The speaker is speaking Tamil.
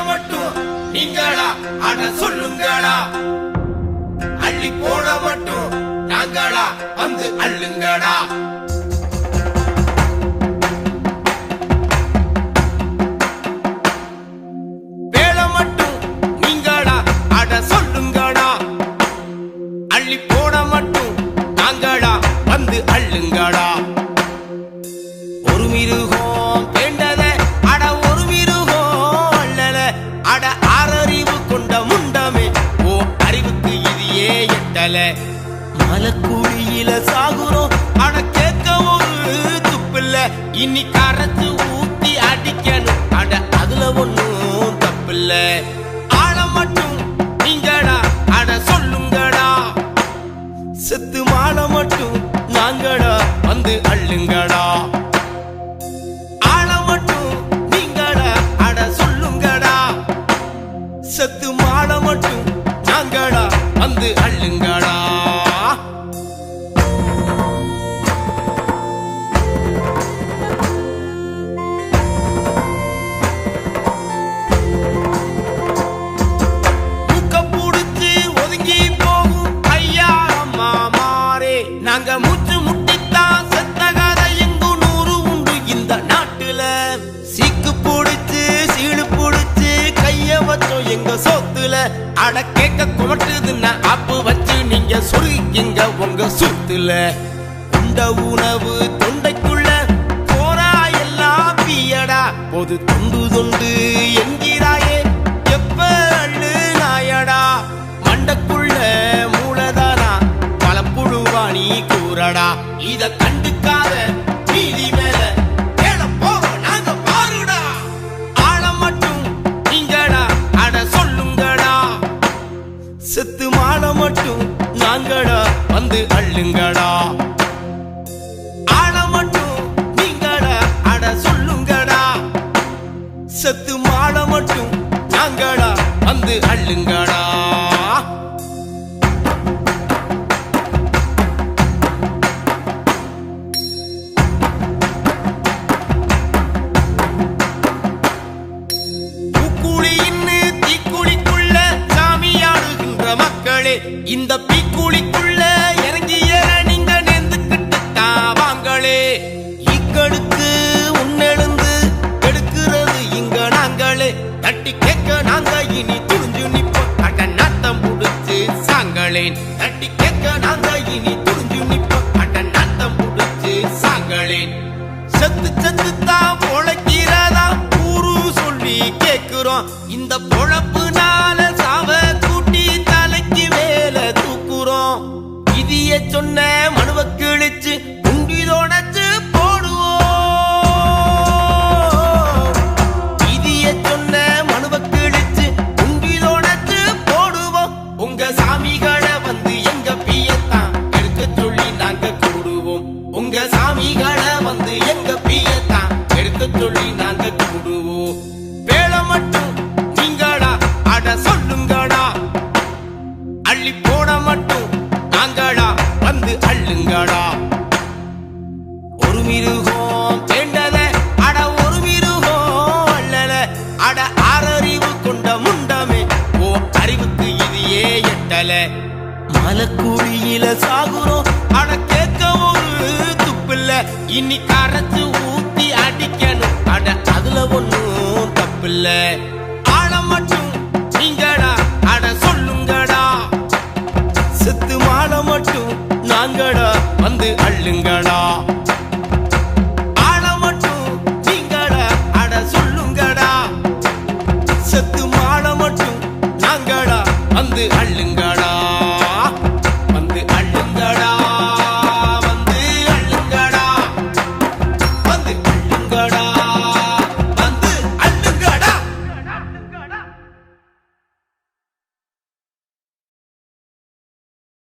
மட்டும் நீங்களா அட சொல்லுங்களா, அள்ளி போட மட்டும் நாங்களா வந்து அள்ளுங்கடா. வேலை மட்டும் நீங்களா அட சொல்லுங்கடா, அள்ளி போட மட்டும் நாங்களா வந்து அள்ளுங்கடா. ஒரு மிருகம் வேண்டத அட ஒரு மிருகம் அல்லல, அட ஆறறிவு கொண்ட முண்டமே ஓ அறிவுக்கு இது ஏ எட்டல. மலக்குழியில சாகுறோம் அட கேட்க ஒரு துப்பில்ல, இனி கரைச்சு ஊத்தி அடிக்கணும் அட அதுல ஒண்ணும் தப்பில்ல. ஆழம் மட்டும் நீங்கடா அட சொல்லுங்கடா, செத்து மாலை மட்டும் நாங்கடா வந்து அள்ளுங்கடா. ஆழம் மட்டும் நீங்கடா அட சொல்லுங்கடா, செத்து மாலை மட்டும் நாங்கடா வந்து அள்ளுங்கடா. நாங்க மூச்சு முட்டித்தான் செத்த கதை எங்கு நூறு உண்டு இந்த நாட்டுல. சீக்கு புடிச்சு சீடு புடிச்சு கைய வச்சோம் எங்க சொத்துல, அட கேட்க குமட்டுதுன்னா அப்பு வச்சு நீங்க சொருகிங்க உங்க சொத்துல. உண்ட உணவு தொண்டைக்குள்ள போரா எல்லாம் பியடா, பொது தொண்டு தொண்டு என்கிறாயே எப்ப அள்ளு நாயடா. மண்டக்குள்ள மூலதானா பழப்புழுவாணி கூறடா, இத கண்டுக்காத நீதி மேல கேள போக நாங்க பாருடா. ஆழம் மட்டும் நீங்கடா அட சொல்லுங்கடா, செத்து மாலை மட்டும் நாங்கடா வந்து அள்ளுங்கடா. ஆழம் மட்டும் நீங்கடா அட சொல்லுங்கடா, செத்து மாலை மட்டும் நாங்கடா வந்து அள்ளுங்கடா. இந்த பீக்குழிக்குள்ள இறங்கிய நீங்க நேர்ந்துக்கிட்டு தாவாங்களே, இக்கடுக்கு உன்னெழுந்து எடுக்கிறது இங்க நாங்களே. தட்டி கேட்க நாங்க இனி துணிஞ்சு நிப்போம் அட நாட்டம் புடிச்சு சாங்களேன். தட்டி கேட்க நாங்க இனி துணிஞ்சு நிப்போம் அட நாட்டம் புடிச்சு சாங்களேன். செத்து செத்து தான் பொழைக்கிறதா ஊரு சொல்லி கேட்கிறோம், இந்த பொழப்பு நாள சாவ கூட்டி தலைக்கு வேலை தூக்குறோம். இதிய சொன்ன மனுவ கிழிச்சு குண்டிதோடச்சு போடுவோம். இதிய சொன்ன மனுவ கிழிச்சு குண்டிதோடச்சு போடுவோம். உங்க சாமிகளை வந்து எங்க பியத்தான் எடுக்க சொல்லி நாங்க கூடுவோம். உங்க சாமிகளை வந்து எங்க பியத்தான் எடுக்க சொல்லி நாங்க கூடுவோம். வேலை மட்டும் நீங்கடா அட சொல்லுங்கடா, அள்ளி போட மட்டும் நாங்கடா வந்து அள்ளுங்கடா. ஒரு மிருகம் வேண்டத அட ஒரு மிருகம் அல்லல, அட ஆறறிவு கொண்ட முண்டமே ஓ அறிவுக்கு இது ஏ எட்டல. மலக்குழியில சாகுறோம் அட கேட்க ஒரு துப்பில்ல, இனி கரைச்சு ஊத்தி அடிக்கணும் அட அதுல ஒண்ணும் தப்பில்ல. ஆழம் மட்டும் நீங்கடா அட சொல்லுங்கடா, செத்து மாலை மட்டும் நாங்கடா வந்து அள்ளுங்கடா. ஆழம் மட்டும் நீங்கடா அட சொல்லுங்கடா, செத்து மாலை மட்டும் நாங்கடா வந்து அள்ளுங்க.